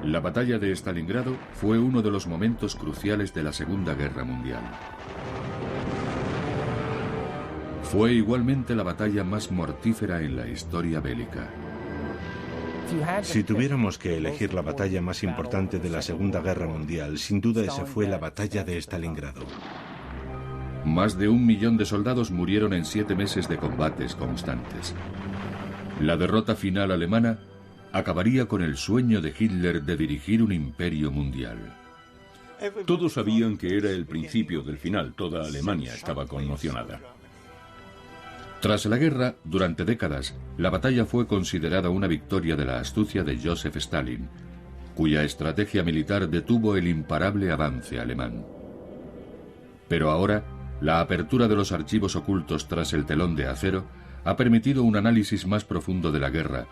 La batalla de Stalingrado fue uno de los momentos cruciales de la Segunda Guerra Mundial. Fue igualmente la batalla más mortífera en la historia bélica. Si tuviéramos que elegir la batalla más importante de la Segunda Guerra Mundial, sin duda esa fue la batalla de Stalingrado. Más de 1 millón de soldados murieron en 7 meses de combates constantes. La derrota final alemana acabaría con el sueño de Hitler de dirigir un imperio mundial. Todos sabían que era el principio del final. Toda Alemania estaba conmocionada. Tras la guerra, durante décadas, la batalla fue considerada una victoria de la astucia de Joseph Stalin, cuya estrategia militar detuvo el imparable avance alemán. Pero ahora, la apertura de los archivos ocultos tras el telón de acero ha permitido un análisis más profundo de la guerra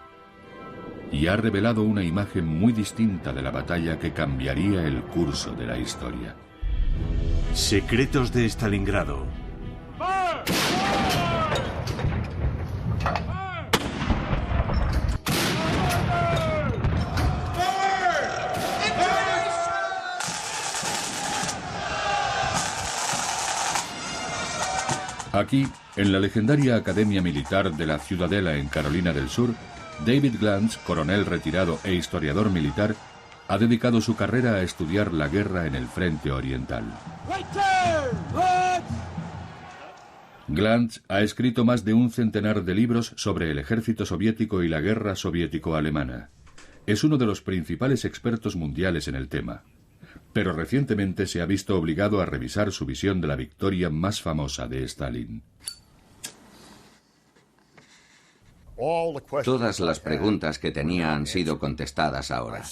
y ha revelado una imagen muy distinta de la batalla que cambiaría el curso de la historia. Secretos de Stalingrado. Aquí, en la legendaria Academia Militar de la Ciudadela en Carolina del Sur, David Glantz, coronel retirado e historiador militar, ha dedicado su carrera a estudiar la guerra en el frente oriental. Glantz ha escrito más de 1 centenar de libros sobre el ejército soviético y la guerra soviético-alemana. Es uno de los principales expertos mundiales en el tema, pero recientemente se ha visto obligado a revisar su visión de la victoria más famosa de Stalin. Todas las preguntas que tenía han sido contestadas ahora.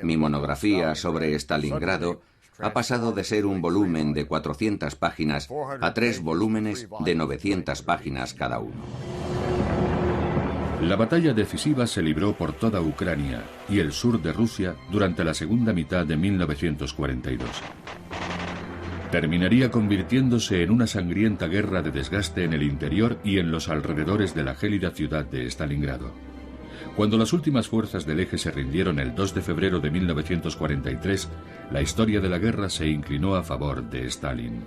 Mi monografía sobre Stalingrado ha pasado de ser un volumen de 400 páginas a 3 volúmenes de 900 páginas cada uno. La batalla decisiva se libró por toda Ucrania y el sur de Rusia durante la segunda mitad de 1942. Terminaría convirtiéndose en una sangrienta guerra de desgaste en el interior y en los alrededores de la gélida ciudad de Stalingrado. Cuando las últimas fuerzas del eje se rindieron el 2 de febrero de 1943, la historia de la guerra se inclinó a favor de Stalin.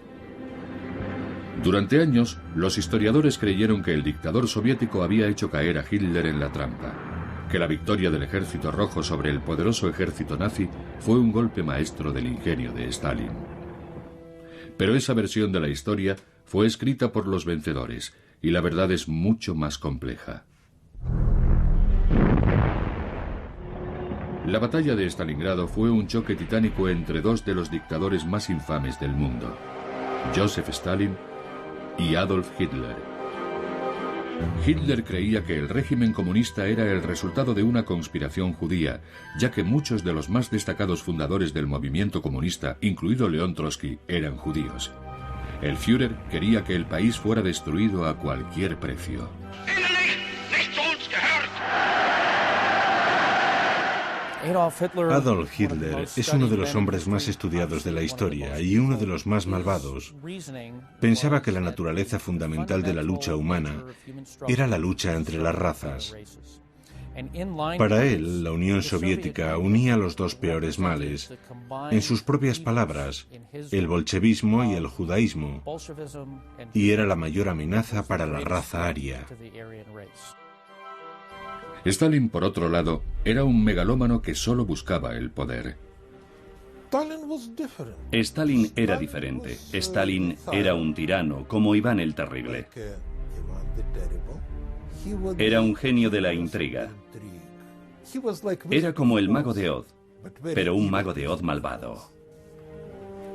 Durante años, los historiadores creyeron que el dictador soviético había hecho caer a Hitler en la trampa, que la victoria del ejército rojo sobre el poderoso ejército nazi fue un golpe maestro del ingenio de Stalin. Pero esa versión de la historia fue escrita por los vencedores, y la verdad es mucho más compleja. La batalla de Stalingrado fue un choque titánico entre 2 de los dictadores más infames del mundo, Joseph Stalin y Adolf Hitler. Hitler creía que el régimen comunista era el resultado de una conspiración judía, ya que muchos de los más destacados fundadores del movimiento comunista, incluido León Trotsky, eran judíos. El Führer quería que el país fuera destruido a cualquier precio. Adolf Hitler es uno de los hombres más estudiados de la historia y uno de los más malvados. Pensaba que la naturaleza fundamental de la lucha humana era la lucha entre las razas. Para él, la Unión Soviética unía los 2 peores males. En sus propias palabras, el bolchevismo y el judaísmo, y era la mayor amenaza para la raza aria. Stalin, por otro lado, era un megalómano que solo buscaba el poder. Stalin era diferente. Stalin era un tirano, como Iván el Terrible. Era un genio de la intriga. Era como el mago de Oz, pero un mago de Oz malvado.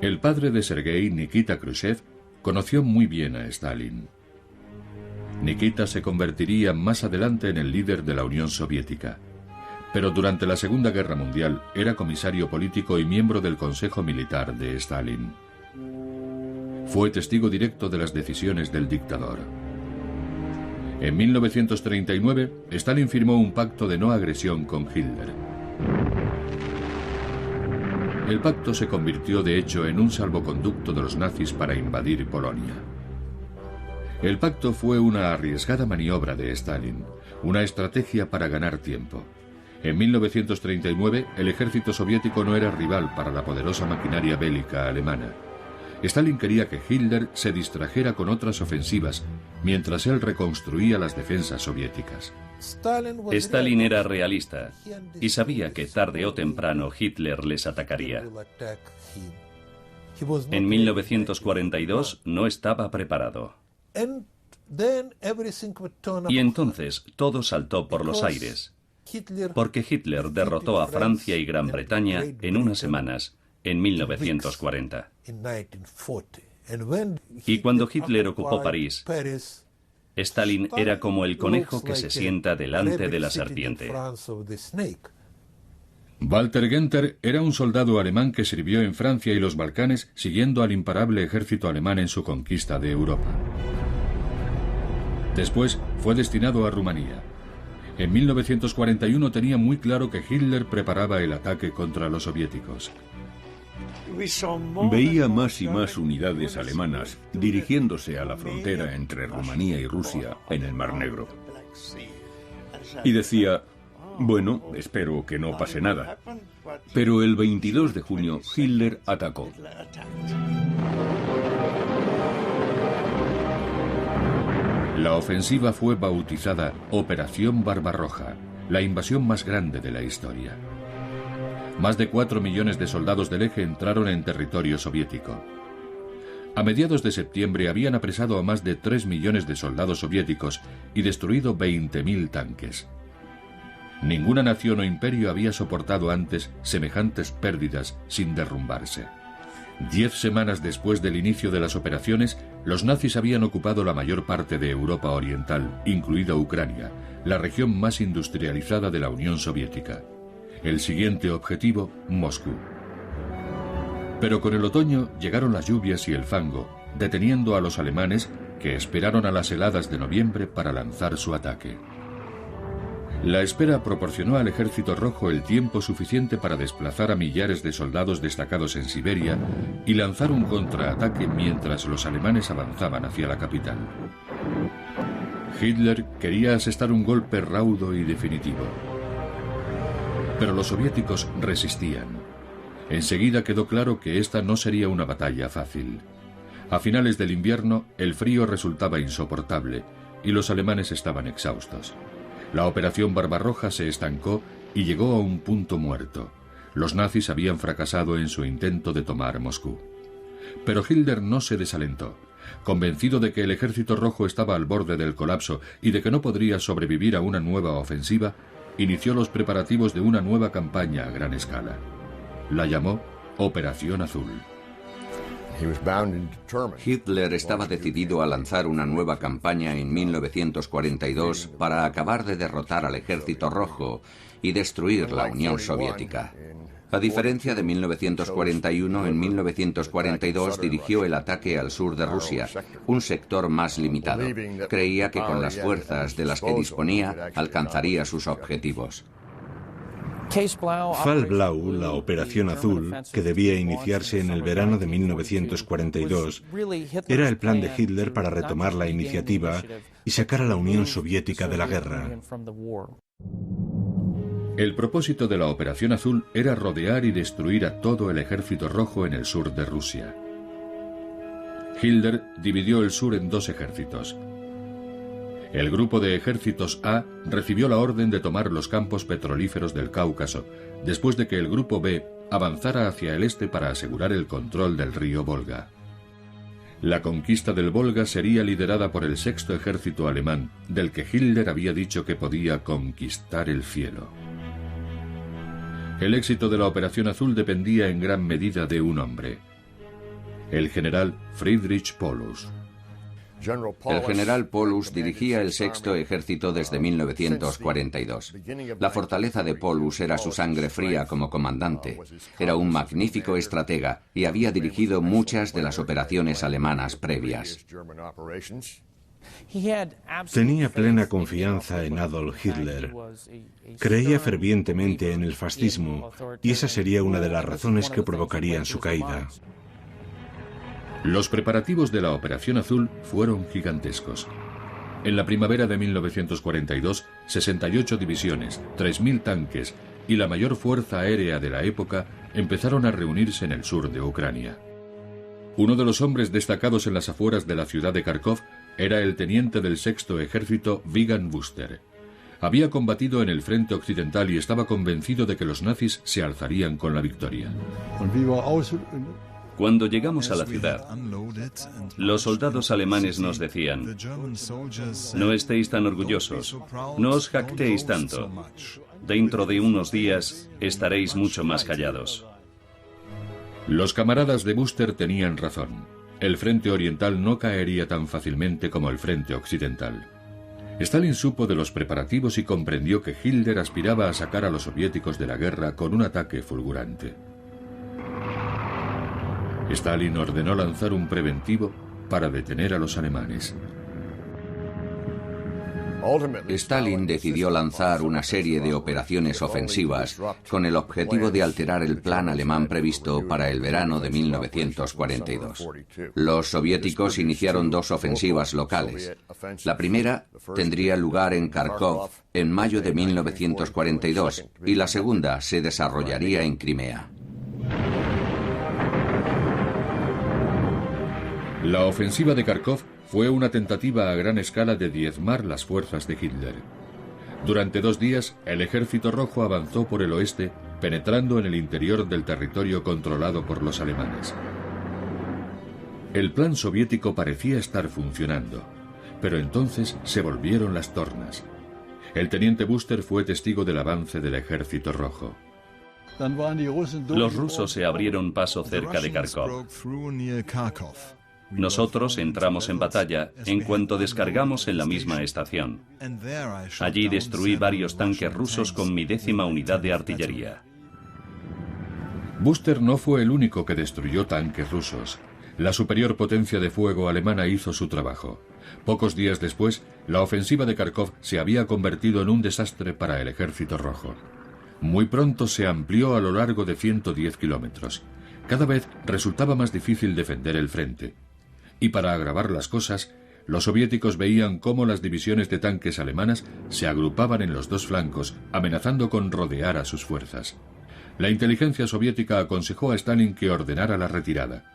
El padre de Sergei, Nikita Khrushchev, conoció muy bien a Stalin. Nikita se convertiría más adelante en el líder de la Unión Soviética, pero durante la Segunda Guerra Mundial era comisario político y miembro del Consejo Militar de Stalin. Fue testigo directo de las decisiones del dictador. En 1939, Stalin firmó un pacto de no agresión con Hitler. El pacto se convirtió de hecho en un salvoconducto de los nazis para invadir Polonia. El pacto fue una arriesgada maniobra de Stalin, una estrategia para ganar tiempo. En 1939, el ejército soviético no era rival para la poderosa maquinaria bélica alemana. Stalin quería que Hitler se distrajera con otras ofensivas, mientras él reconstruía las defensas soviéticas. Stalin era realista y sabía que tarde o temprano Hitler les atacaría. En 1942 no estaba preparado. Y entonces todo saltó por los aires, porque Hitler derrotó a Francia y Gran Bretaña en unas semanas, en 1940. Y cuando Hitler ocupó París, Stalin era como el conejo que se sienta delante de la serpiente. Walter Günther era un soldado alemán que sirvió en Francia y los Balcanes siguiendo al imparable ejército alemán en su conquista de Europa. Después fue destinado a Rumanía. En 1941 tenía muy claro que Hitler preparaba el ataque contra los soviéticos. Veía más y más unidades alemanas dirigiéndose a la frontera entre Rumanía y Rusia en el Mar Negro. Y decía, bueno, espero que no pase nada. Pero el 22 de junio Hitler atacó. La ofensiva fue bautizada Operación Barbarroja, la invasión más grande de la historia. Más de 4 millones de soldados del eje entraron en territorio soviético. A mediados de septiembre habían apresado a más de 3 millones de soldados soviéticos y destruido 20.000 tanques. Ninguna nación o imperio había soportado antes semejantes pérdidas sin derrumbarse. 10 semanas después del inicio de las operaciones, los nazis habían ocupado la mayor parte de Europa Oriental, incluida Ucrania, la región más industrializada de la Unión Soviética. El siguiente objetivo, Moscú. Pero con el otoño llegaron las lluvias y el fango, deteniendo a los alemanes, que esperaron a las heladas de noviembre para lanzar su ataque. La espera proporcionó al Ejército Rojo el tiempo suficiente para desplazar a millares de soldados destacados en Siberia y lanzar un contraataque mientras los alemanes avanzaban hacia la capital. Hitler quería asestar un golpe raudo y definitivo. Pero los soviéticos resistían. Enseguida quedó claro que esta no sería una batalla fácil. A finales del invierno, el frío resultaba insoportable y los alemanes estaban exhaustos. La operación Barbarroja se estancó y llegó a un punto muerto. Los nazis habían fracasado en su intento de tomar Moscú. Pero Hitler no se desalentó. Convencido de que el Ejército Rojo estaba al borde del colapso y de que no podría sobrevivir a una nueva ofensiva, inició los preparativos de una nueva campaña a gran escala. La llamó Operación Azul. Hitler estaba decidido a lanzar una nueva campaña en 1942 para acabar de derrotar al Ejército Rojo y destruir la Unión Soviética. A diferencia de 1941, en 1942 dirigió el ataque al sur de Rusia, un sector más limitado. Creía que con las fuerzas de las que disponía alcanzaría sus objetivos. Fall Blau, la Operación Azul, que debía iniciarse en el verano de 1942, era el plan de Hitler para retomar la iniciativa y sacar a la Unión Soviética de la guerra. El propósito de la Operación Azul era rodear y destruir a todo el Ejército Rojo en el sur de Rusia. Hitler dividió el sur en 2 ejércitos. El grupo de ejércitos A recibió la orden de tomar los campos petrolíferos del Cáucaso, después de que el grupo B avanzara hacia el este para asegurar el control del río Volga. La conquista del Volga sería liderada por el 6º ejército alemán, del que Hitler había dicho que podía conquistar el cielo. El éxito de la Operación Azul dependía en gran medida de un hombre, el general Friedrich Paulus. El general Paulus dirigía el 6º ejército desde 1942. La fortaleza de Paulus era su sangre fría como comandante. Era un magnífico estratega y había dirigido muchas de las operaciones alemanas previas. Tenía plena confianza en Adolf Hitler. Creía fervientemente en el fascismo y esa sería una de las razones que provocarían su caída. Los preparativos de la Operación Azul fueron gigantescos. En la primavera de 1942, 68 divisiones, 3.000 tanques y la mayor fuerza aérea de la época empezaron a reunirse en el sur de Ucrania. Uno de los hombres destacados en las afueras de la ciudad de Kharkov era el teniente del Sexto Ejército Vigan Buster. Había combatido en el frente occidental y estaba convencido de que los nazis se alzarían con la victoria. Cuando llegamos a la ciudad, los soldados alemanes nos decían: no estéis tan orgullosos, no os jactéis tanto. Dentro de unos días estaréis mucho más callados. Los camaradas de Buster tenían razón. El frente oriental no caería tan fácilmente como el frente occidental. Stalin supo de los preparativos y comprendió que Hitler aspiraba a sacar a los soviéticos de la guerra con un ataque fulgurante. Stalin ordenó lanzar un preventivo para detener a los alemanes. Stalin decidió lanzar una serie de operaciones ofensivas con el objetivo de alterar el plan alemán previsto para el verano de 1942. Los soviéticos iniciaron dos ofensivas locales. La primera tendría lugar en Kharkov en mayo de 1942 y la segunda se desarrollaría en Crimea. La ofensiva de Kharkov fue una tentativa a gran escala de diezmar las fuerzas de Hitler. Durante 2 días, el Ejército Rojo avanzó por el oeste, penetrando en el interior del territorio controlado por los alemanes. El plan soviético parecía estar funcionando, pero entonces se volvieron las tornas. El teniente Buster fue testigo del avance del Ejército Rojo. Los rusos se abrieron paso cerca de Kharkov. Nosotros entramos en batalla en cuanto descargamos en la misma estación. Allí destruí varios tanques rusos con mi 10ª unidad de artillería. Buster no fue el único que destruyó tanques rusos. La superior potencia de fuego alemana hizo su trabajo. Pocos días después, la ofensiva de Kharkov se había convertido en un desastre para el Ejército Rojo. Muy pronto se amplió a lo largo de 110 kilómetros. Cada vez resultaba más difícil defender el frente. Y para agravar las cosas, los soviéticos veían cómo las divisiones de tanques alemanas se agrupaban en los dos flancos, amenazando con rodear a sus fuerzas. La inteligencia soviética aconsejó a Stalin que ordenara la retirada.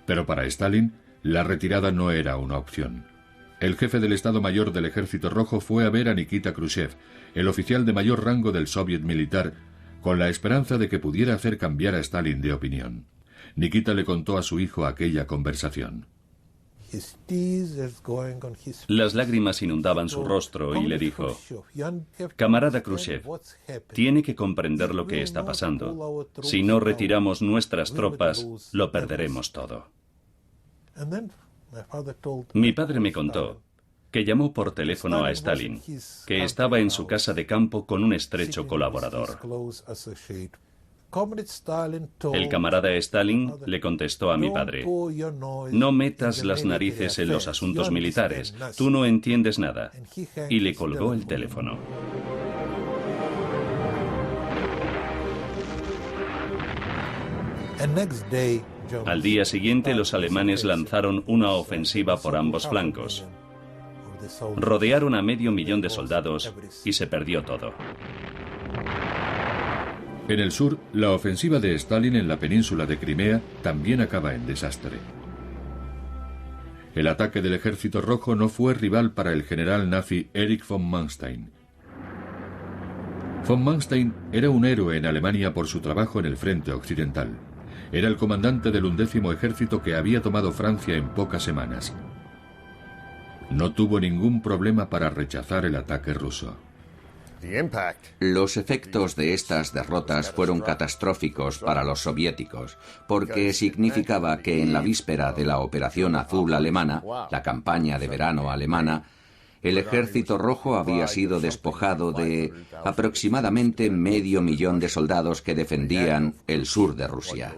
Pero para Stalin, la retirada no era una opción. El jefe del Estado Mayor del Ejército Rojo fue a ver a Nikita Khrushchev, el oficial de mayor rango del soviet militar, con la esperanza de que pudiera hacer cambiar a Stalin de opinión. Nikita le contó a su hijo aquella conversación. Las lágrimas inundaban su rostro y le dijo: camarada Khrushchev, tiene que comprender lo que está pasando. Si no retiramos nuestras tropas, lo perderemos todo. Mi padre me contó que llamó por teléfono a Stalin, que estaba en su casa de campo con un estrecho colaborador. El camarada Stalin le contestó a mi padre: no metas las narices en los asuntos militares, tú no entiendes nada. Y le colgó el teléfono. Al día siguiente, los alemanes lanzaron una ofensiva por ambos flancos. Rodearon a 500.000 de soldados y se perdió todo. En el sur, la ofensiva de Stalin en la península de Crimea también acaba en desastre. El ataque del Ejército Rojo no fue rival para el general nazi Erich von Manstein. Von Manstein era un héroe en Alemania por su trabajo en el frente occidental. Era el comandante del 11º ejército que había tomado Francia en pocas semanas. No tuvo ningún problema para rechazar el ataque ruso. Los efectos de estas derrotas fueron catastróficos para los soviéticos, porque significaba que en la víspera de la Operación Azul alemana, la campaña de verano alemana, el Ejército Rojo había sido despojado de aproximadamente 500.000 de soldados que defendían el sur de Rusia.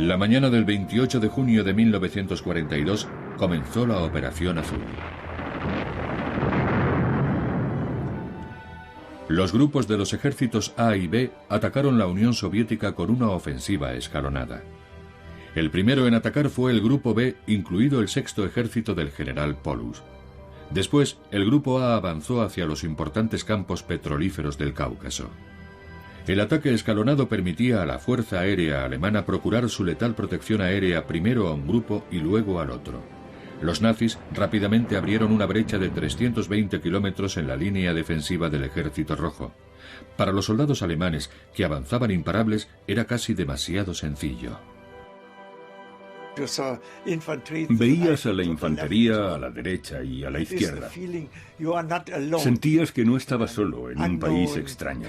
La mañana del 28 de junio de 1942 comenzó la Operación Azul. Los grupos de los ejércitos A y B atacaron la Unión Soviética con una ofensiva escalonada. El primero en atacar fue el Grupo B, incluido el sexto ejército del general Paulus. Después, el Grupo A avanzó hacia los importantes campos petrolíferos del Cáucaso. El ataque escalonado permitía a la Fuerza Aérea Alemana procurar su letal protección aérea primero a un grupo y luego al otro. Los nazis rápidamente abrieron una brecha de 320 kilómetros en la línea defensiva del Ejército Rojo. Para los soldados alemanes, que avanzaban imparables, era casi demasiado sencillo. Veías a la infantería a la derecha y a la izquierda. Sentías que no estabas solo en un país extraño.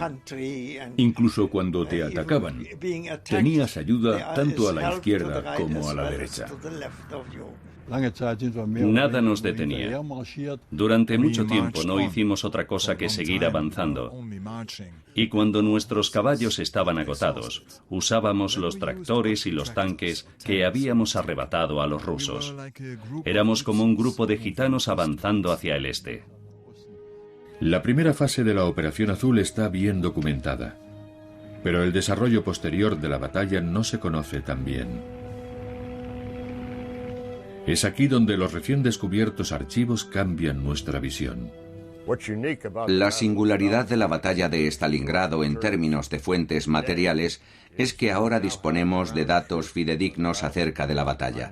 Incluso cuando te atacaban, tenías ayuda tanto a la izquierda como a la derecha. Nada nos detenía. Durante mucho tiempo no hicimos otra cosa que seguir avanzando. Y cuando nuestros caballos estaban agotados, usábamos los tractores y los tanques que habíamos arrebatado a los rusos. Éramos como un grupo de gitanos avanzando hacia el este. La primera fase de la Operación Azul está bien documentada, pero el desarrollo posterior de la batalla no se conoce tan bien. Es aquí donde los recién descubiertos archivos cambian nuestra visión. La singularidad de la batalla de Stalingrado en términos de fuentes materiales es que ahora disponemos de datos fidedignos acerca de la batalla.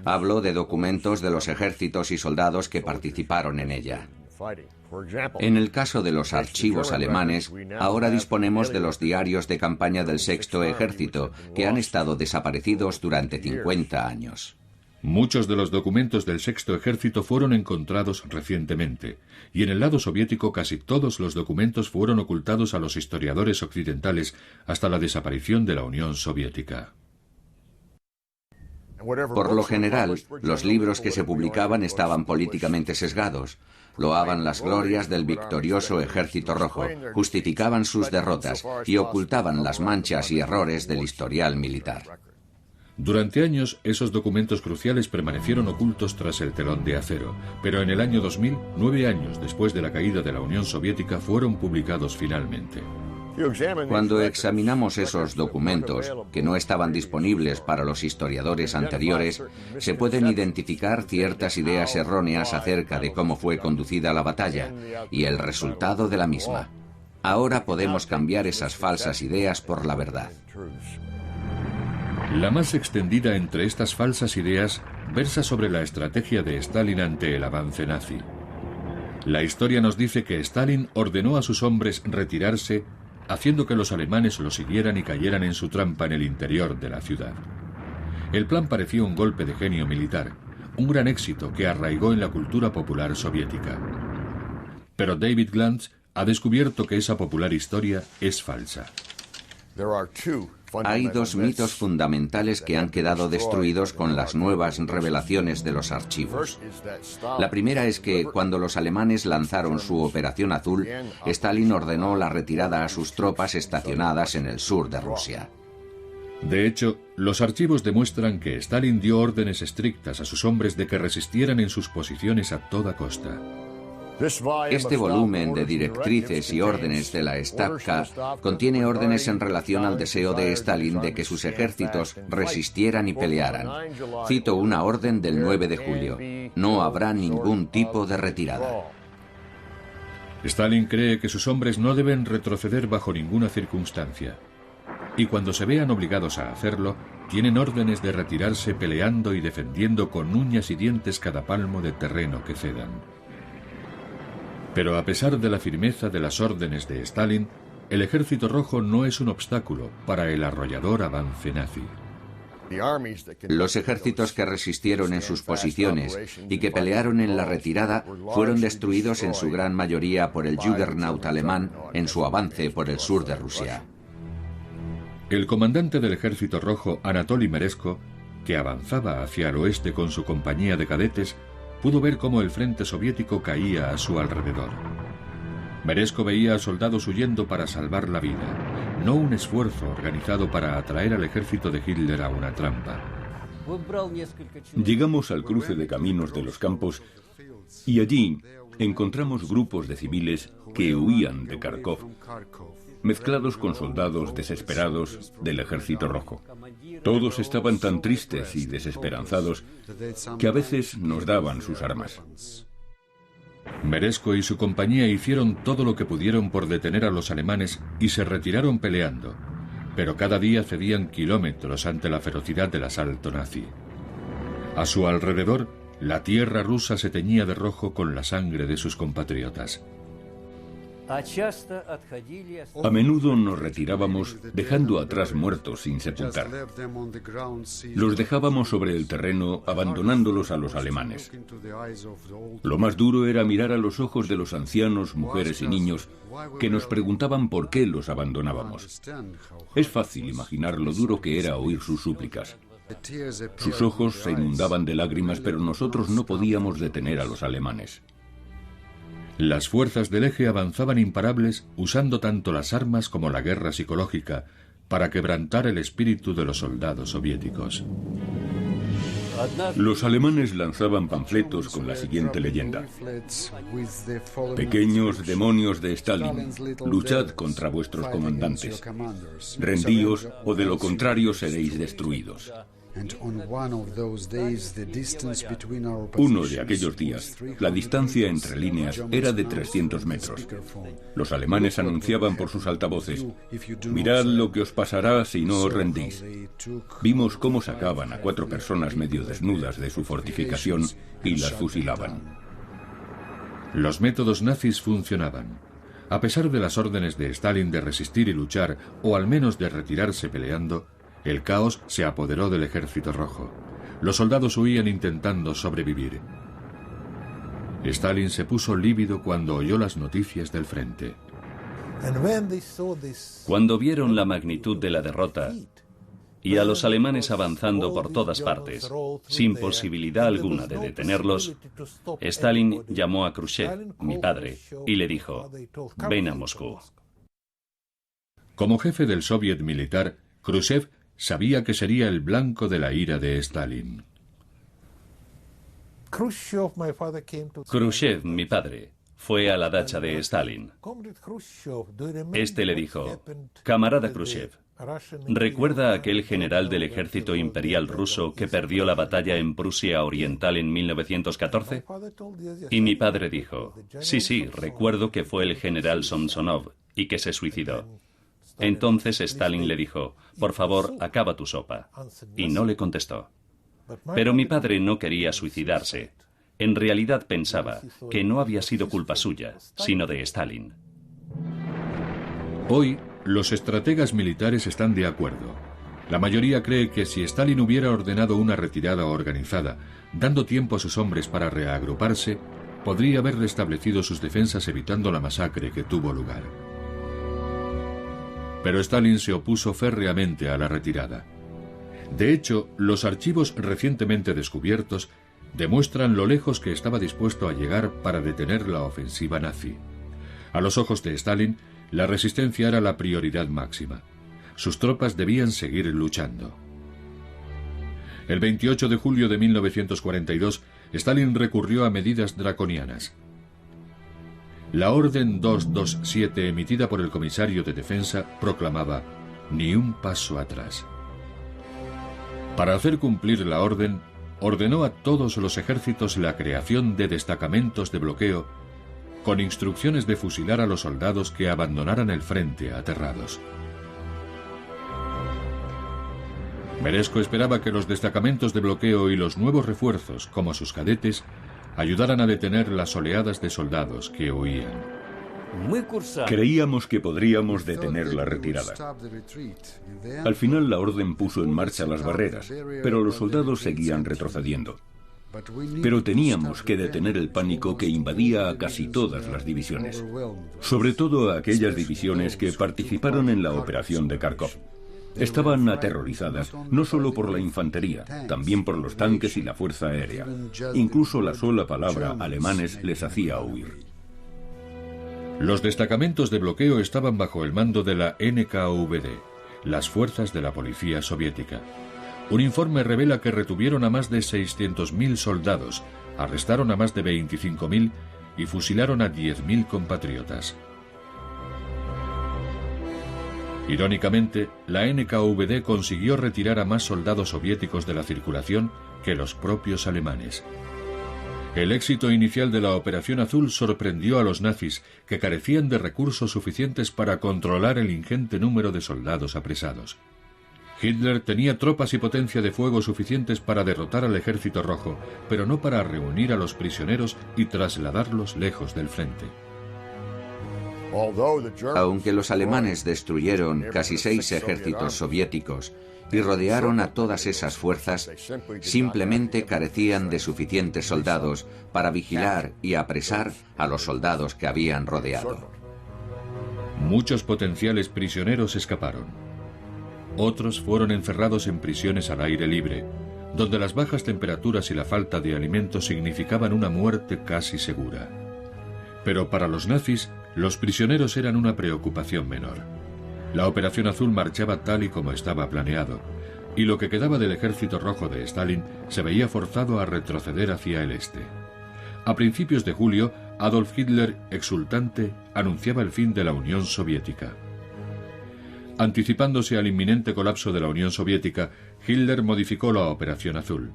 Hablo de documentos de los ejércitos y soldados que participaron en ella. En el caso de los archivos alemanes, ahora disponemos de los diarios de campaña del Sexto Ejército, que han estado desaparecidos durante 50 años. Muchos de los documentos del Sexto Ejército fueron encontrados recientemente, y en el lado soviético casi todos los documentos fueron ocultados a los historiadores occidentales hasta la desaparición de la Unión Soviética. Por lo general, los libros que se publicaban estaban políticamente sesgados. Loaban las glorias del victorioso Ejército Rojo, justificaban sus derrotas y ocultaban las manchas y errores del historial militar. Durante años, esos documentos cruciales permanecieron ocultos tras el telón de acero, pero en el año 2000, 9 años después de la caída de la Unión Soviética, fueron publicados finalmente. Cuando examinamos esos documentos, que no estaban disponibles para los historiadores anteriores, se pueden identificar ciertas ideas erróneas acerca de cómo fue conducida la batalla y el resultado de la misma. Ahora podemos cambiar esas falsas ideas por la verdad. La más extendida entre estas falsas ideas versa sobre la estrategia de Stalin ante el avance nazi. La historia nos dice que Stalin ordenó a sus hombres retirarse, haciendo que los alemanes lo siguieran y cayeran en su trampa en el interior de la ciudad. El plan parecía un golpe de genio militar, un gran éxito que arraigó en la cultura popular soviética. Pero David Glantz ha descubierto que esa popular historia es falsa. Hay dos mitos fundamentales que han quedado destruidos con las nuevas revelaciones de los archivos. La primera es que cuando los alemanes lanzaron su Operación Azul, Stalin ordenó la retirada a sus tropas estacionadas en el sur de Rusia. De hecho, los archivos demuestran que Stalin dio órdenes estrictas a sus hombres de que resistieran en sus posiciones a toda costa. Este volumen de directrices y órdenes de la Stavka contiene órdenes en relación al deseo de Stalin de que sus ejércitos resistieran y pelearan. Cito una orden del 9 de julio. No habrá ningún tipo de retirada. Stalin cree que sus hombres no deben retroceder bajo ninguna circunstancia. Y cuando se vean obligados a hacerlo, tienen órdenes de retirarse peleando y defendiendo con uñas y dientes cada palmo de terreno que cedan. Pero a pesar de la firmeza de las órdenes de Stalin, el Ejército Rojo no es un obstáculo para el arrollador avance nazi. Los ejércitos que resistieron en sus posiciones y que pelearon en la retirada fueron destruidos en su gran mayoría por el Juggernaut alemán en su avance por el sur de Rusia. El comandante del Ejército Rojo, Anatoly Meresko, que avanzaba hacia el oeste con su compañía de cadetes, pudo ver cómo el frente soviético caía a su alrededor. Meresko veía a soldados huyendo para salvar la vida. no un esfuerzo organizado para atraer al ejército de Hitler a una trampa. Llegamos al cruce de caminos de los campos y allí encontramos grupos de civiles que huían de Kharkov, mezclados con soldados desesperados del Ejército Rojo. Todos estaban tan tristes y desesperanzados que a veces nos daban sus armas. Meresko y su compañía hicieron todo lo que pudieron por detener a los alemanes y se retiraron peleando, pero cada día cedían kilómetros ante la ferocidad del asalto nazi. A su alrededor, la tierra rusa se teñía de rojo con la sangre de sus compatriotas. A menudo nos retirábamos dejando atrás muertos sin sepultar. Los dejábamos sobre el terreno abandonándolos a los alemanes. Lo más duro era mirar a los ojos de los ancianos, mujeres y niños que nos preguntaban por qué los abandonábamos. Es fácil imaginar lo duro que era oír sus súplicas. Sus ojos se inundaban de lágrimas, pero nosotros no podíamos detener a los alemanes. Las fuerzas del eje avanzaban imparables usando tanto las armas como la guerra psicológica para quebrantar el espíritu de los soldados soviéticos. Los alemanes lanzaban panfletos con la siguiente leyenda: pequeños demonios de Stalin, luchad contra vuestros comandantes. Rendíos o de lo contrario seréis destruidos. Uno de aquellos días, la distancia entre líneas era de 300 metros. Los alemanes anunciaban por sus altavoces: mirad lo que os pasará si no os rendís. Vimos cómo sacaban a 4 personas medio desnudas de su fortificación y las fusilaban. Los métodos nazis funcionaban. A pesar de las órdenes de Stalin de resistir y luchar, o al menos de retirarse peleando, el caos se apoderó del Ejército Rojo. Los soldados huían intentando sobrevivir. Stalin se puso lívido cuando oyó las noticias del frente. Cuando vieron la magnitud de la derrota y a los alemanes avanzando por todas partes, sin posibilidad alguna de detenerlos, Stalin llamó a Khrushchev, mi padre, y le dijo: ven a Moscú. Como jefe del soviet militar, Khrushchev sabía que sería el blanco de la ira de Stalin. Khrushchev, mi padre, fue a la dacha de Stalin. Este le dijo: camarada Khrushchev, ¿recuerda a aquel general del ejército imperial ruso que perdió la batalla en Prusia Oriental en 1914? Y mi padre dijo: sí, recuerdo que fue el general Samsonov y que se suicidó. Entonces Stalin le dijo: por favor, acaba tu sopa. Y no le contestó. Pero mi padre no quería suicidarse. En realidad pensaba que no había sido culpa suya, sino de Stalin. Hoy, los estrategas militares están de acuerdo. La mayoría cree que si Stalin hubiera ordenado una retirada organizada, dando tiempo a sus hombres para reagruparse, podría haber restablecido sus defensas evitando la masacre que tuvo lugar. Pero Stalin se opuso férreamente a la retirada. De hecho, los archivos recientemente descubiertos demuestran lo lejos que estaba dispuesto a llegar para detener la ofensiva nazi. A los ojos de Stalin, la resistencia era la prioridad máxima. Sus tropas debían seguir luchando. El 28 de julio de 1942, Stalin recurrió a medidas draconianas. La Orden 227 emitida por el comisario de Defensa proclamaba: ni un paso atrás. Para hacer cumplir la orden, ordenó a todos los ejércitos la creación de destacamentos de bloqueo con instrucciones de fusilar a los soldados que abandonaran el frente aterrados. Meresko esperaba que los destacamentos de bloqueo y los nuevos refuerzos, como sus cadetes, ayudaran a detener las oleadas de soldados que huían. Creíamos que podríamos detener la retirada. Al final la orden puso en marcha las barreras, pero los soldados seguían retrocediendo. Pero teníamos que detener el pánico que invadía a casi todas las divisiones, sobre todo a aquellas divisiones que participaron en la operación de Kharkov. Estaban aterrorizadas, no solo por la infantería, también por los tanques y la fuerza aérea. Incluso la sola palabra alemanes les hacía huir. Los destacamentos de bloqueo estaban bajo el mando de la NKVD, las fuerzas de la policía soviética. Un informe revela que retuvieron a más de 600.000 soldados, arrestaron a más de 25.000 y fusilaron a 10.000 compatriotas. Irónicamente, la NKVD consiguió retirar a más soldados soviéticos de la circulación que los propios alemanes. El éxito inicial de la Operación Azul sorprendió a los nazis, que carecían de recursos suficientes para controlar el ingente número de soldados apresados. Hitler tenía tropas y potencia de fuego suficientes para derrotar al Ejército Rojo, pero no para reunir a los prisioneros y trasladarlos lejos del frente. Aunque los alemanes destruyeron casi 6 ejércitos soviéticos y rodearon a todas esas fuerzas, simplemente carecían de suficientes soldados para vigilar y apresar a los soldados que habían rodeado. Muchos potenciales prisioneros escaparon. Otros fueron encerrados en prisiones al aire libre, donde las bajas temperaturas y la falta de alimentos significaban una muerte casi segura. Pero para los nazis, los prisioneros eran una preocupación menor. La Operación Azul marchaba tal y como estaba planeado, y lo que quedaba del Ejército Rojo de Stalin se veía forzado a retroceder hacia el este. A principios de julio, Adolf Hitler, exultante, anunciaba el fin de la Unión Soviética. Anticipándose al inminente colapso de la Unión Soviética, Hitler modificó la Operación Azul.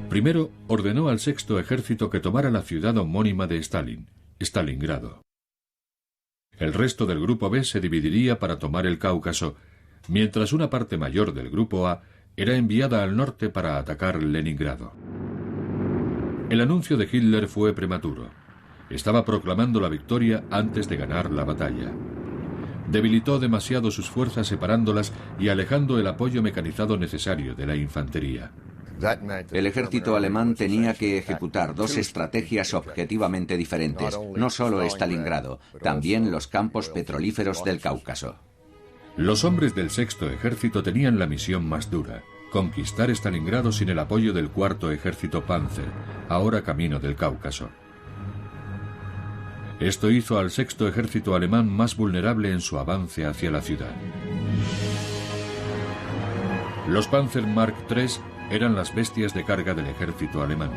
Primero, ordenó al Sexto Ejército que tomara la ciudad homónima de Stalin, Stalingrado. El resto del Grupo B se dividiría para tomar el Cáucaso, mientras una parte mayor del Grupo A era enviada al norte para atacar Leningrado. El anuncio de Hitler fue prematuro. Estaba proclamando la victoria antes de ganar la batalla. Debilitó demasiado sus fuerzas separándolas y alejando el apoyo mecanizado necesario de la infantería. El ejército alemán tenía que ejecutar 2 estrategias objetivamente diferentes, no solo Stalingrado, también los campos petrolíferos del Cáucaso. Los hombres del Sexto Ejército tenían la misión más dura: conquistar Stalingrado sin el apoyo del Cuarto Ejército Panzer, ahora camino del Cáucaso. Esto hizo al Sexto Ejército alemán más vulnerable en su avance hacia la ciudad. Los Panzer Mark III eran las bestias de carga del ejército alemán.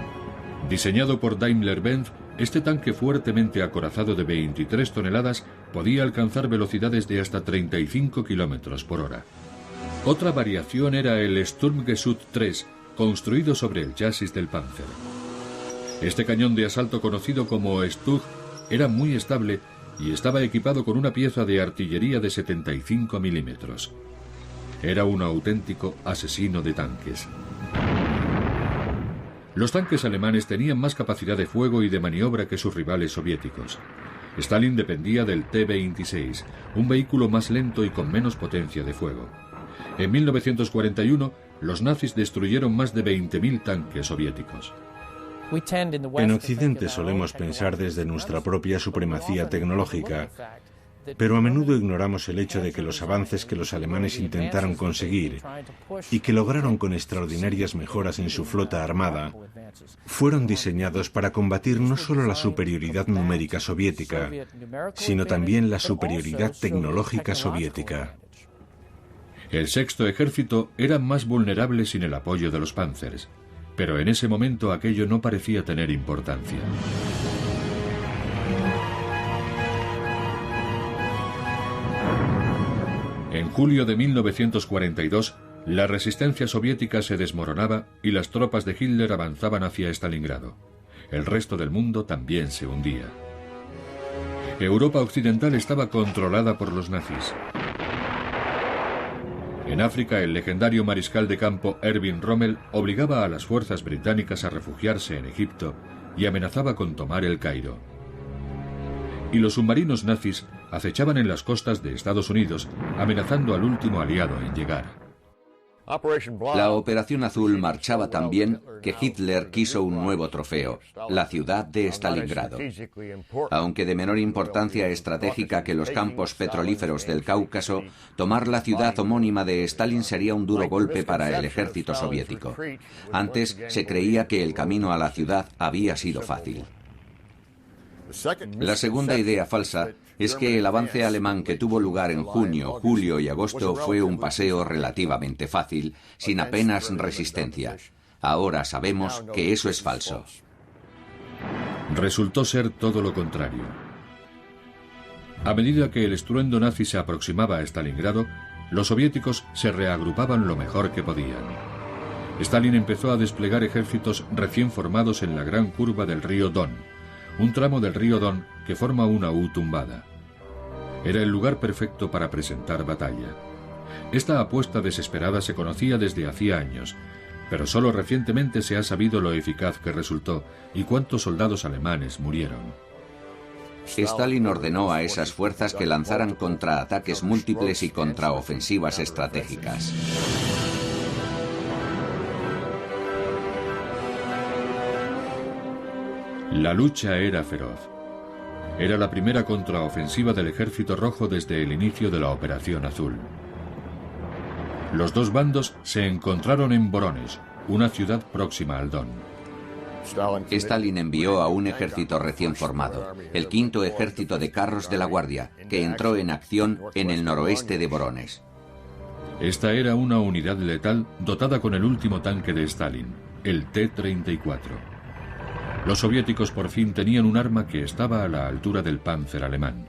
Diseñado por Daimler-Benz, este tanque fuertemente acorazado de 23 toneladas podía alcanzar velocidades de hasta 35 kilómetros por hora. Otra variación era el Sturmgeschütz III, construido sobre el chasis del Panzer. Este cañón de asalto, conocido como Stug, era muy estable y estaba equipado con una pieza de artillería de 75 milímetros. Era un auténtico asesino de tanques. Los tanques alemanes tenían más capacidad de fuego y de maniobra que sus rivales soviéticos. Stalin dependía del T-26, un vehículo más lento y con menos potencia de fuego. En 1941, los nazis destruyeron más de 20.000 tanques soviéticos. En Occidente solemos pensar desde nuestra propia supremacía tecnológica, pero a menudo ignoramos el hecho de que los avances que los alemanes intentaron conseguir y que lograron con extraordinarias mejoras en su flota armada fueron diseñados para combatir no solo la superioridad numérica soviética, sino también la superioridad tecnológica soviética. El Sexto Ejército era más vulnerable sin el apoyo de los Panzers, pero en ese momento aquello no parecía tener importancia. En julio de 1942, la resistencia soviética se desmoronaba y las tropas de Hitler avanzaban hacia Stalingrado. El resto del mundo también se hundía. Europa occidental estaba controlada por los nazis. En África, el legendario mariscal de campo Erwin Rommel obligaba a las fuerzas británicas a refugiarse en Egipto y amenazaba con tomar el Cairo. Y los submarinos nazis acechaban en las costas de Estados Unidos, amenazando al último aliado en llegar. La Operación Azul marchaba tan bien que Hitler quiso un nuevo trofeo, la ciudad de Stalingrado. Aunque de menor importancia estratégica que los campos petrolíferos del Cáucaso, tomar la ciudad homónima de Stalin sería un duro golpe para el ejército soviético. Antes se creía que el camino a la ciudad había sido fácil. La segunda idea falsa es que el avance alemán que tuvo lugar en junio, julio y agosto fue un paseo relativamente fácil, sin apenas resistencia. Ahora sabemos que eso es falso. Resultó ser todo lo contrario. A medida que el estruendo nazi se aproximaba a Stalingrado, los soviéticos se reagrupaban lo mejor que podían. Stalin empezó a desplegar ejércitos recién formados en la gran curva del río Don, un tramo del río Don que forma una U tumbada. Era el lugar perfecto para presentar batalla. Esta apuesta desesperada se conocía desde hacía años, pero solo recientemente se ha sabido lo eficaz que resultó y cuántos soldados alemanes murieron. Stalin ordenó a esas fuerzas que lanzaran contraataques múltiples y contraofensivas estratégicas. La lucha era feroz. Era la primera contraofensiva del Ejército Rojo desde el inicio de la Operación Azul. Los dos bandos se encontraron en Voronezh, una ciudad próxima al Don. Stalin envió a un ejército recién formado, el quinto ejército de carros de la Guardia, que entró en acción en el noroeste de Voronezh. Esta era una unidad letal dotada con el último tanque de Stalin, el T-34. Los soviéticos por fin tenían un arma que estaba a la altura del Panzer alemán.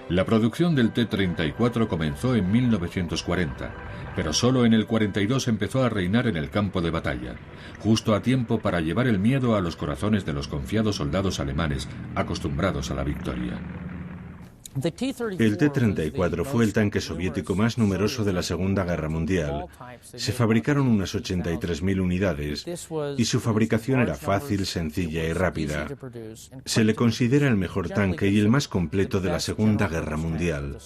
La producción del T-34 comenzó en 1940, pero solo en el 42 empezó a reinar en el campo de batalla, justo a tiempo para llevar el miedo a los corazones de los confiados soldados alemanes acostumbrados a la victoria. El T-34 fue el tanque soviético más numeroso de la Segunda Guerra Mundial. Se fabricaron unas 83.000 unidades y su fabricación era fácil, sencilla y rápida. Se le considera el mejor tanque y el más completo de la Segunda Guerra Mundial.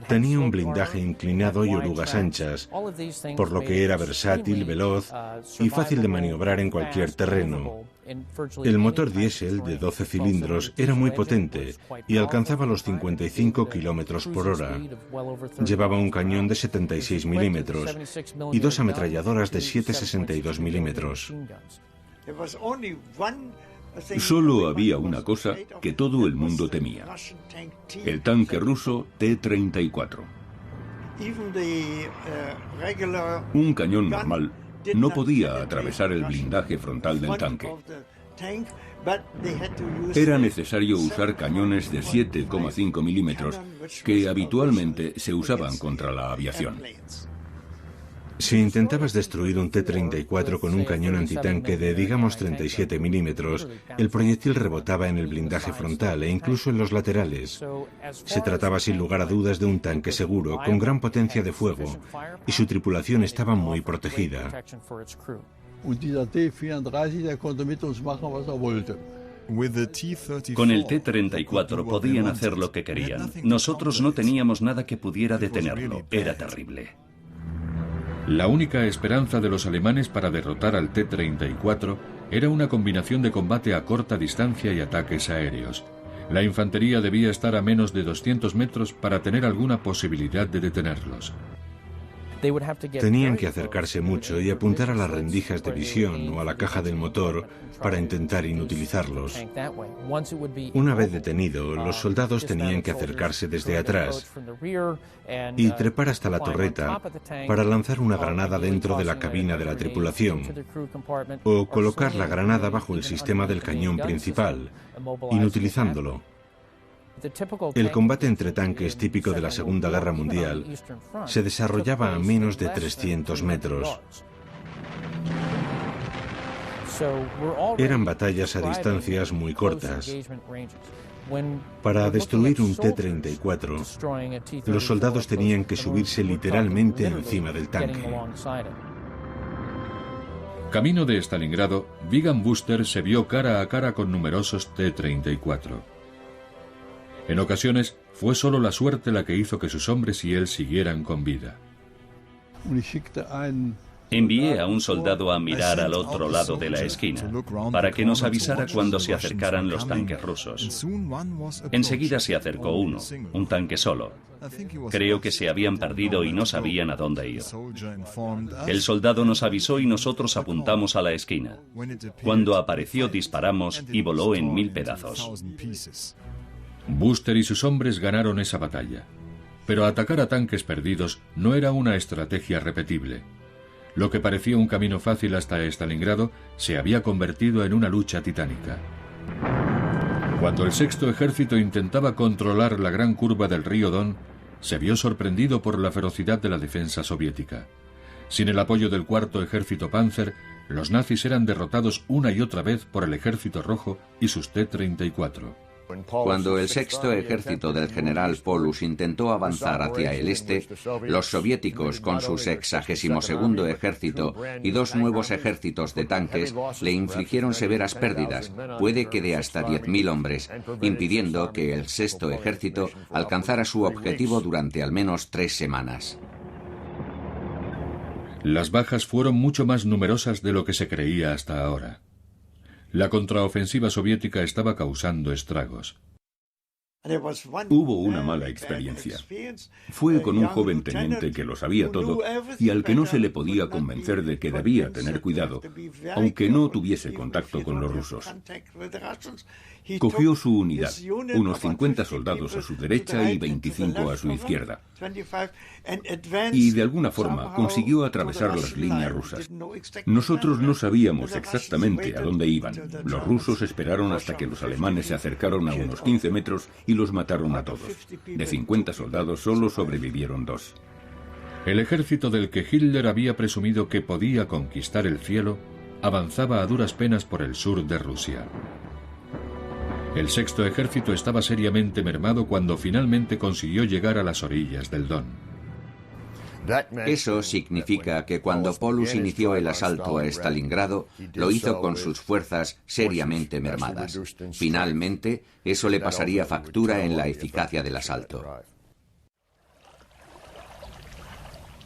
Tenía un blindaje inclinado y orugas anchas, por lo que era versátil, veloz y fácil de maniobrar en cualquier terreno. El motor diésel de 12 cilindros era muy potente y alcanzaba los 55 kilómetros por hora. Llevaba un cañón de 76 milímetros y dos ametralladoras de 7,62 milímetros. Solo había una cosa que todo el mundo temía: el tanque ruso T-34. Un cañón normal no podía atravesar el blindaje frontal del tanque. Era necesario usar cañones de 7,5 milímetros que habitualmente se usaban contra la aviación. Si intentabas destruir un T-34 con un cañón antitanque de, digamos, 37 milímetros, el proyectil rebotaba en el blindaje frontal e incluso en los laterales. Se trataba sin lugar a dudas de un tanque seguro, con gran potencia de fuego, y su tripulación estaba muy protegida. Con el T-34 podían hacer lo que querían. Nosotros no teníamos nada que pudiera detenerlo. Era terrible. La única esperanza de los alemanes para derrotar al T-34 era una combinación de combate a corta distancia y ataques aéreos. La infantería debía estar a menos de 200 metros para tener alguna posibilidad de detenerlos. Tenían que acercarse mucho y apuntar a las rendijas de visión o a la caja del motor para intentar inutilizarlos. Una vez detenido, los soldados tenían que acercarse desde atrás y trepar hasta la torreta para lanzar una granada dentro de la cabina de la tripulación o colocar la granada bajo el sistema del cañón principal, inutilizándolo. El combate entre tanques típico de la Segunda Guerra Mundial se desarrollaba a menos de 300 metros. Eran batallas a distancias muy cortas. Para destruir un T-34, los soldados tenían que subirse literalmente encima del tanque. Camino de Stalingrado, Wiegand Wüster se vio cara a cara con numerosos T-34. En ocasiones, fue solo la suerte la que hizo que sus hombres y él siguieran con vida. Envié a un soldado a mirar al otro lado de la esquina, para que nos avisara cuando se acercaran los tanques rusos. Enseguida se acercó uno, un tanque solo. Creo que se habían perdido y no sabían a dónde ir. El soldado nos avisó y nosotros apuntamos a la esquina. Cuando apareció disparamos y voló en 1000 pedazos. Buster y sus hombres ganaron esa batalla. Pero atacar a tanques perdidos no era una estrategia repetible. Lo que parecía un camino fácil hasta Stalingrado se había convertido en una lucha titánica. Cuando el Sexto Ejército intentaba controlar la gran curva del río Don, se vio sorprendido por la ferocidad de la defensa soviética. Sin el apoyo del Cuarto Ejército Panzer, los nazis eran derrotados una y otra vez por el Ejército Rojo y sus T-34. Cuando el Sexto Ejército del general Paulus intentó avanzar hacia el este, los soviéticos, con su 62º ejército y 2 nuevos ejércitos de tanques, le infligieron severas pérdidas, puede que de hasta 10.000 hombres, impidiendo que el Sexto Ejército alcanzara su objetivo durante al menos 3 semanas. Las bajas fueron mucho más numerosas de lo que se creía hasta ahora. La contraofensiva soviética estaba causando estragos. Hubo una mala experiencia. Fue con un joven teniente que lo sabía todo y al que no se le podía convencer de que debía tener cuidado, aunque no tuviese contacto con los rusos. Cogió su unidad, unos 50 soldados a su derecha y 25 a su izquierda, y de alguna forma consiguió atravesar las líneas rusas. Nosotros no sabíamos exactamente a dónde iban. Los rusos esperaron hasta que los alemanes se acercaron a unos 15 metros y los mataron a todos. De 50 soldados solo sobrevivieron 2. El ejército del que Hitler había presumido que podía conquistar el cielo avanzaba a duras penas por el sur de Rusia. El Sexto Ejército estaba seriamente mermado cuando finalmente consiguió llegar a las orillas del Don. Eso significa que cuando Paulus inició el asalto a Stalingrado, lo hizo con sus fuerzas seriamente mermadas. Finalmente, eso le pasaría factura en la eficacia del asalto.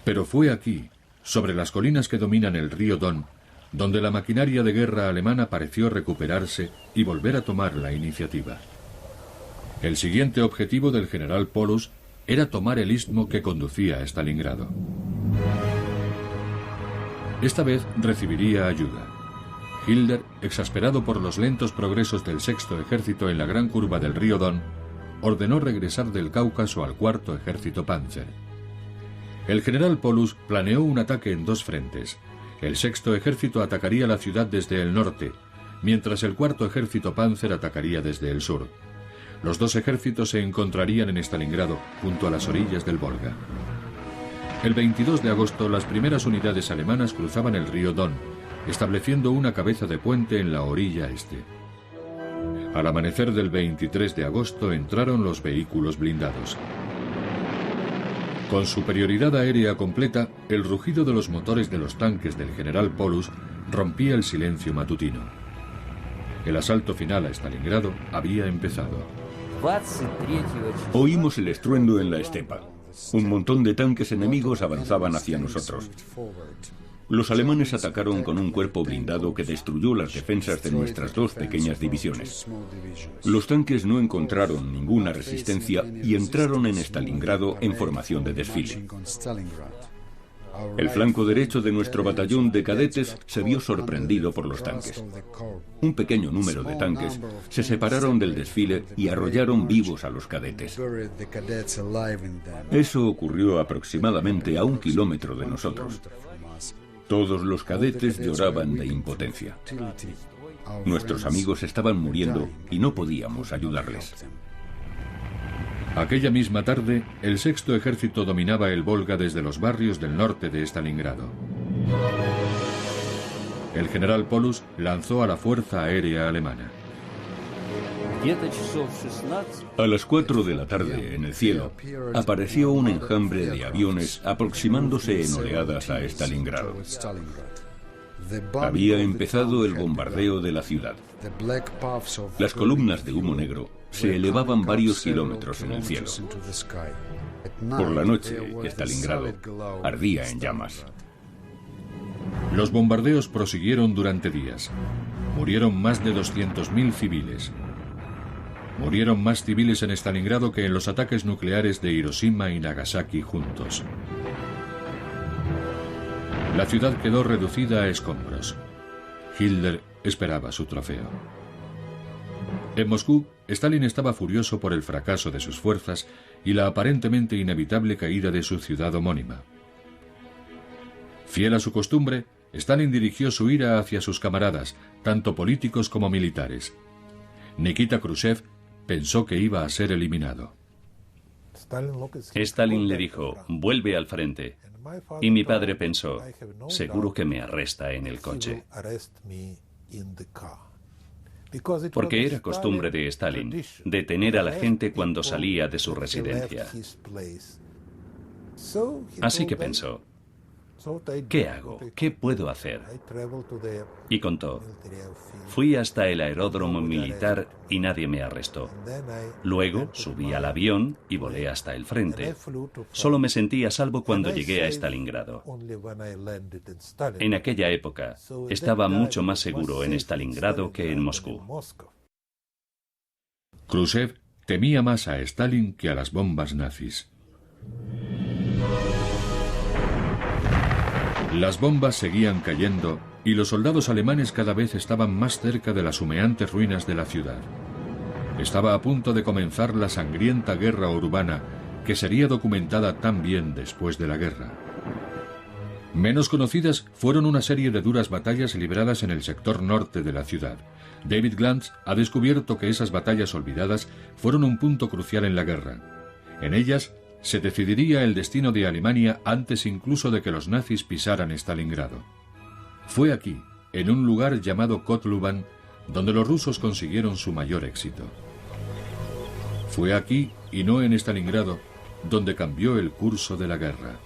Pero fue aquí, sobre las colinas que dominan el río Don, donde la maquinaria de guerra alemana pareció recuperarse y volver a tomar la iniciativa. El siguiente objetivo del general Paulus era tomar el istmo que conducía a Stalingrado. Esta vez recibiría ayuda. Hitler, exasperado por los lentos progresos del Sexto Ejército en la gran curva del río Don, ordenó regresar del Cáucaso al Cuarto Ejército Panzer. El general Paulus planeó un ataque en 2 frentes. El Sexto Ejército atacaría la ciudad desde el norte, mientras el Cuarto Ejército Panzer atacaría desde el sur. Los 2 ejércitos se encontrarían en Stalingrado, junto a las orillas del Volga. El 22 de agosto, las primeras unidades alemanas cruzaban el río Don, estableciendo una cabeza de puente en la orilla este. Al amanecer del 23 de agosto entraron los vehículos blindados. Con superioridad aérea completa, el rugido de los motores de los tanques del general Paulus rompía el silencio matutino. El asalto final a Stalingrado había empezado. Oímos el estruendo en la estepa. Un montón de tanques enemigos avanzaban hacia nosotros. Los alemanes atacaron con un cuerpo blindado que destruyó las defensas de nuestras 2 pequeñas divisiones. Los tanques no encontraron ninguna resistencia y entraron en Stalingrado en formación de desfile. El flanco derecho de nuestro batallón de cadetes se vio sorprendido por los tanques. Un pequeño número de tanques se separaron del desfile y arrollaron vivos a los cadetes. Eso ocurrió aproximadamente a 1 kilómetro de nosotros. Todos los cadetes lloraban de impotencia. Nuestros amigos estaban muriendo y no podíamos ayudarles. Aquella misma tarde, el Sexto Ejército dominaba el Volga desde los barrios del norte de Stalingrado. El general Paulus lanzó a la Fuerza Aérea Alemana. A las 4 de la tarde, en el cielo, apareció un enjambre de aviones aproximándose en oleadas a Stalingrado. Había empezado el bombardeo de la ciudad. Las columnas de humo negro se elevaban varios kilómetros en el cielo. Por la noche, Stalingrado ardía en llamas. Los bombardeos prosiguieron durante días. Murieron más de 200.000 civiles. Murieron más civiles en Stalingrado que en los ataques nucleares de Hiroshima y Nagasaki juntos. La ciudad quedó reducida a escombros. Hitler esperaba su trofeo. En Moscú, Stalin estaba furioso por el fracaso de sus fuerzas y la aparentemente inevitable caída de su ciudad homónima. Fiel a su costumbre, Stalin dirigió su ira hacia sus camaradas, tanto políticos como militares. Nikita Khrushchev pensó que iba a ser eliminado. Stalin le dijo, vuelve al frente. Y mi padre pensó, seguro que me arresta en el coche. Porque era costumbre de Stalin detener a la gente cuando salía de su residencia. Así que pensó, ¿qué hago? ¿Qué puedo hacer? Y contó, fui hasta el aeródromo militar y nadie me arrestó. Luego subí al avión y volé hasta el frente. Solo me sentí a salvo cuando llegué a Stalingrado. En aquella época estaba mucho más seguro en Stalingrado que en Moscú. Khrushchev temía más a Stalin que a las bombas nazis. Las bombas seguían cayendo y los soldados alemanes cada vez estaban más cerca de las humeantes ruinas de la ciudad. Estaba a punto de comenzar la sangrienta guerra urbana que sería documentada también después de la guerra. Menos conocidas fueron una serie de duras batallas libradas en el sector norte de la ciudad. David Glantz ha descubierto que esas batallas olvidadas fueron un punto crucial en la guerra. En ellas se decidiría el destino de Alemania antes incluso de que los nazis pisaran Stalingrado. Fue aquí, en un lugar llamado Kotluban, donde los rusos consiguieron su mayor éxito. Fue aquí, y no en Stalingrado, donde cambió el curso de la guerra.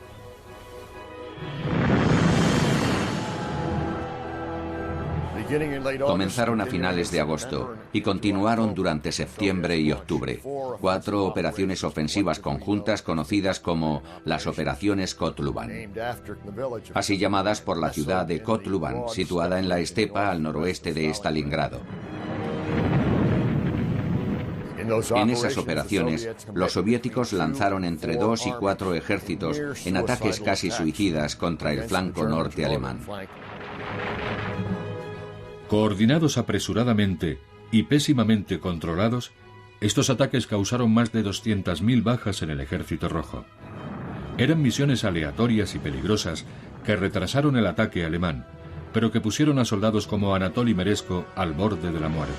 Comenzaron a finales de agosto y continuaron durante septiembre y octubre. 4 operaciones ofensivas conjuntas conocidas como las operaciones Kotluban, así llamadas por la ciudad de Kotluban, situada en la estepa al noroeste de Stalingrado. En esas operaciones, los soviéticos lanzaron entre 2 y 4 ejércitos en ataques casi suicidas contra el flanco norte alemán. Coordinados apresuradamente y pésimamente controlados, estos ataques causaron más de 200.000 bajas en el Ejército Rojo. Eran misiones aleatorias y peligrosas que retrasaron el ataque alemán, pero que pusieron a soldados como Anatoly Meresko al borde de la muerte.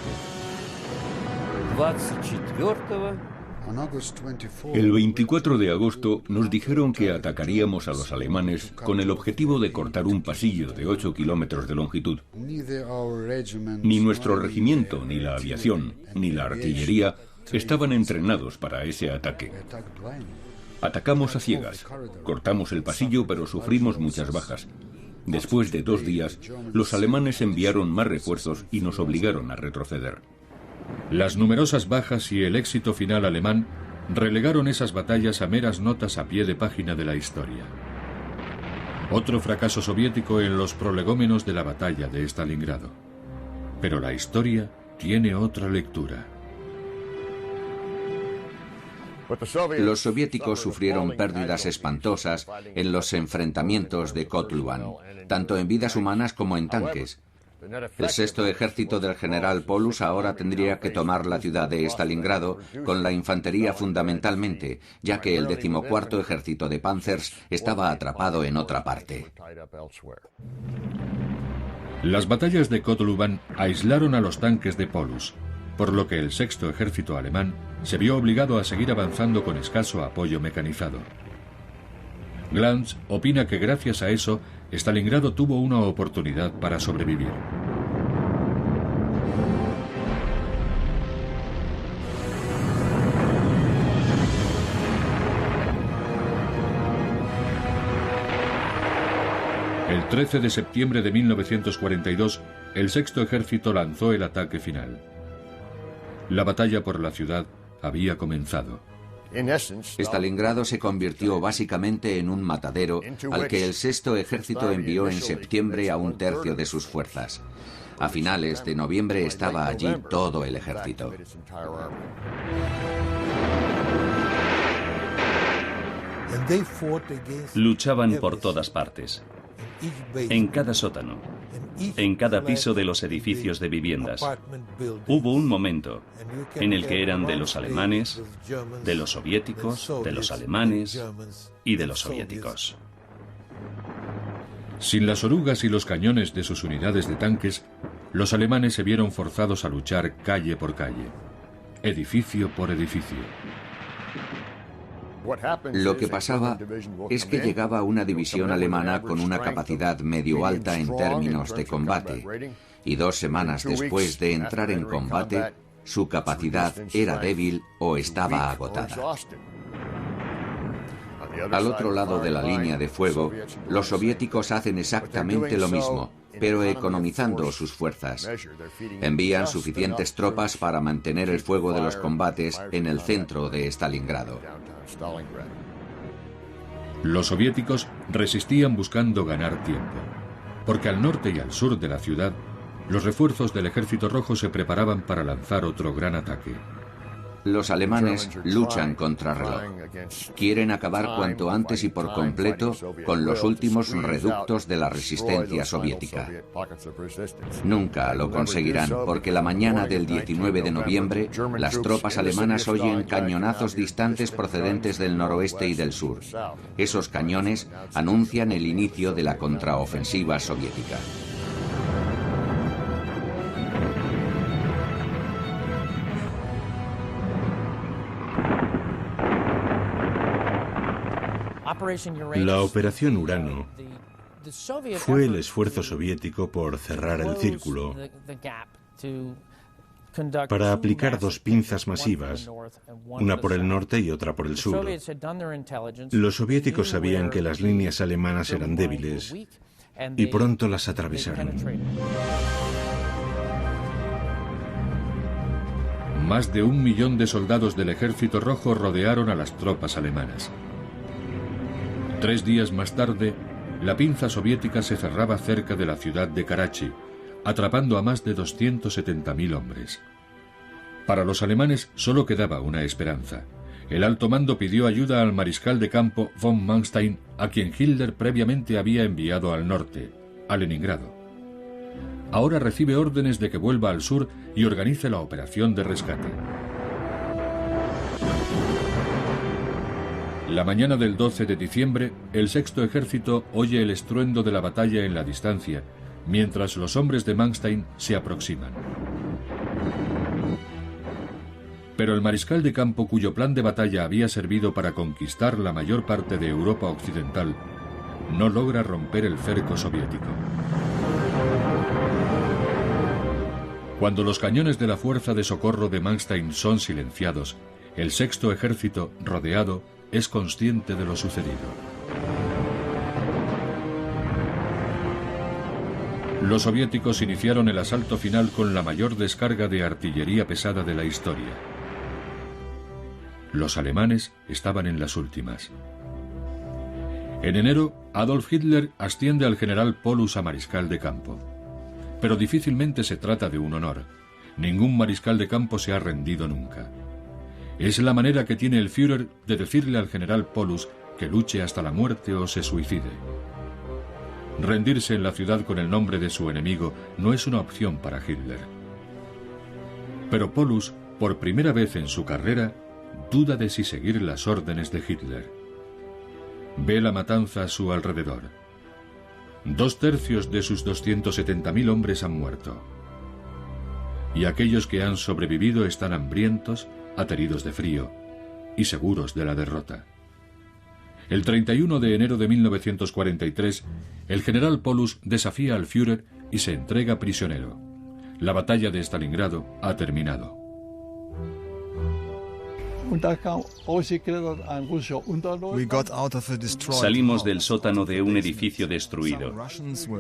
El 24 de agosto nos dijeron que atacaríamos a los alemanes con el objetivo de cortar un pasillo de 8 kilómetros de longitud. Ni nuestro regimiento, ni la aviación, ni la artillería estaban entrenados para ese ataque. Atacamos a ciegas, cortamos el pasillo, pero sufrimos muchas bajas. Después de 2 días, los alemanes enviaron más refuerzos y nos obligaron a retroceder. Las numerosas bajas y el éxito final alemán relegaron esas batallas a meras notas a pie de página de la historia. Otro fracaso soviético en los prolegómenos de la batalla de Stalingrado. Pero la historia tiene otra lectura. Los soviéticos sufrieron pérdidas espantosas en los enfrentamientos de Kotluban, tanto en vidas humanas como en tanques. El 6º ejército del general Paulus ahora tendría que tomar la ciudad de Stalingrado con la infantería fundamentalmente, ya que el 14º ejército de Panzers estaba atrapado en otra parte. Las batallas de Kotluban aislaron a los tanques de Paulus, por lo que el 6º ejército alemán se vio obligado a seguir avanzando con escaso apoyo mecanizado. Glantz opina que gracias a eso, Stalingrado tuvo una oportunidad para sobrevivir. El 13 de septiembre de 1942, el 6º ejército lanzó el ataque final. La batalla por la ciudad había comenzado. Stalingrado se convirtió básicamente en un matadero al que el Sexto Ejército envió en septiembre a un tercio de sus fuerzas. A finales de noviembre estaba allí todo el ejército. Luchaban por todas partes, en cada sótano, en cada piso de los edificios de viviendas. Hubo un momento en el que eran de los alemanes, de los soviéticos, de los alemanes y de los soviéticos. Sin las orugas y los cañones de sus unidades de tanques, los alemanes se vieron forzados a luchar calle por calle, edificio por edificio. Lo que pasaba es que llegaba una división alemana con una capacidad medio alta en términos de combate, y 2 semanas después de entrar en combate, su capacidad era débil o estaba agotada. Al otro lado de la línea de fuego, los soviéticos hacen exactamente lo mismo, pero economizando sus fuerzas. Envían suficientes tropas para mantener el fuego de los combates en el centro de Stalingrado. Los soviéticos resistían buscando ganar tiempo, porque al norte y al sur de la ciudad, los refuerzos del Ejército Rojo se preparaban para lanzar otro gran ataque. Los alemanes luchan contra reloj. Quieren acabar cuanto antes y por completo con los últimos reductos de la resistencia soviética. Nunca lo conseguirán porque la mañana del 19 de noviembre las tropas alemanas oyen cañonazos distantes procedentes del noroeste y del sur. Esos cañones anuncian el inicio de la contraofensiva soviética. La Operación Urano fue el esfuerzo soviético por cerrar el círculo, para aplicar 2 pinzas masivas, una por el norte y otra por el sur. Los soviéticos sabían que las líneas alemanas eran débiles y pronto las atravesaron. Más de 1 millón de soldados del Ejército Rojo rodearon a las tropas alemanas. 3 días más tarde, la pinza soviética se cerraba cerca de la ciudad de Karachi, atrapando a más de 270.000 hombres. Para los alemanes solo quedaba una esperanza. El alto mando pidió ayuda al mariscal de campo von Manstein, a quien Hitler previamente había enviado al norte, a Leningrado. Ahora recibe órdenes de que vuelva al sur y organice la operación de rescate. La mañana del 12 de diciembre, el Sexto Ejército oye el estruendo de la batalla en la distancia, mientras los hombres de Manstein se aproximan. Pero el mariscal de campo, cuyo plan de batalla había servido para conquistar la mayor parte de Europa occidental, no logra romper el cerco soviético. Cuando los cañones de la fuerza de socorro de Manstein son silenciados, el Sexto Ejército, rodeado, es consciente de lo sucedido. Los soviéticos iniciaron el asalto final con la mayor descarga de artillería pesada de la historia. Los alemanes estaban en las últimas. En enero, Adolf Hitler asciende al general Paulus a mariscal de campo. Pero difícilmente se trata de un honor. Ningún mariscal de campo se ha rendido nunca. Es la manera que tiene el Führer de decirle al general Paulus que luche hasta la muerte o se suicide. Rendirse en la ciudad con el nombre de su enemigo no es una opción para Hitler. Pero Paulus, por primera vez en su carrera, duda de si seguir las órdenes de Hitler. Ve la matanza a su alrededor. 2/3 de sus 270.000 hombres han muerto. Y aquellos que han sobrevivido están hambrientos, ateridos de frío y seguros de la derrota. El 31 de enero de 1943, el general Paulus desafía al Führer y se entrega prisionero. La batalla de Stalingrado ha terminado. Salimos del sótano de un edificio destruido.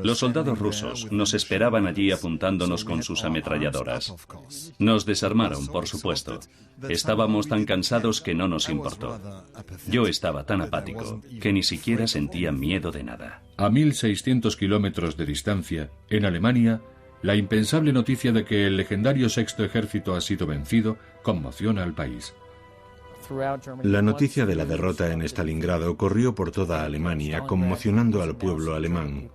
Los soldados rusos nos esperaban allí apuntándonos con sus ametralladoras. Nos desarmaron, por supuesto. Estábamos tan cansados que no nos importó. Yo estaba tan apático que ni siquiera sentía miedo de nada. A 1.600 kilómetros de distancia, en Alemania, la impensable noticia de que el legendario Sexto Ejército ha sido vencido conmociona al país. La noticia de la derrota en Stalingrado corrió por toda Alemania, conmocionando al pueblo alemán.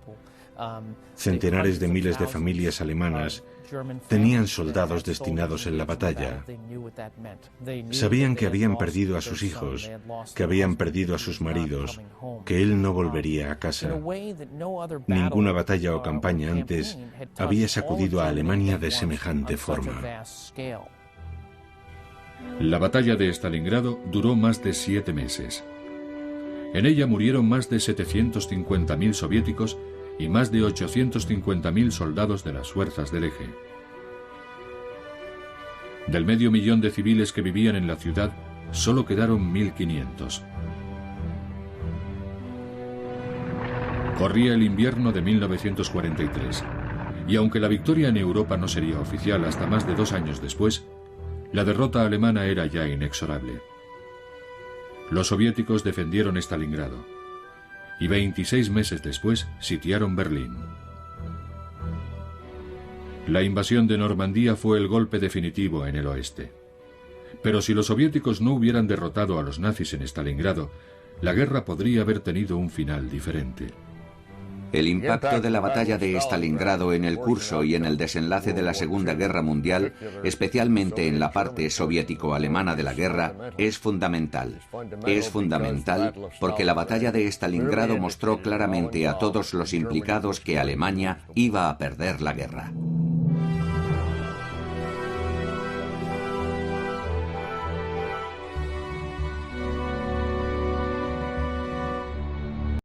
Centenares de miles de familias alemanas tenían soldados destinados en la batalla. Sabían que habían perdido a sus hijos, que habían perdido a sus maridos, que él no volvería a casa. Ninguna batalla o campaña antes había sacudido a Alemania de semejante forma. La batalla de Stalingrado duró más de 7 meses. En ella murieron más de 750.000 soviéticos y más de 850.000 soldados de las fuerzas del eje. Del 500.000 de civiles que vivían en la ciudad, solo quedaron 1.500. Corría el invierno de 1943, y aunque la victoria en Europa no sería oficial hasta más de 2 años después, la derrota alemana era ya inexorable. Los soviéticos defendieron Stalingrado y 26 meses después sitiaron Berlín. La invasión de Normandía fue el golpe definitivo en el oeste. Pero si los soviéticos no hubieran derrotado a los nazis en Stalingrado, la guerra podría haber tenido un final diferente. El impacto de la batalla de Stalingrado en el curso y en el desenlace de la Segunda Guerra Mundial, especialmente en la parte soviético-alemana de la guerra, es fundamental. Es fundamental porque la batalla de Stalingrado mostró claramente a todos los implicados que Alemania iba a perder la guerra.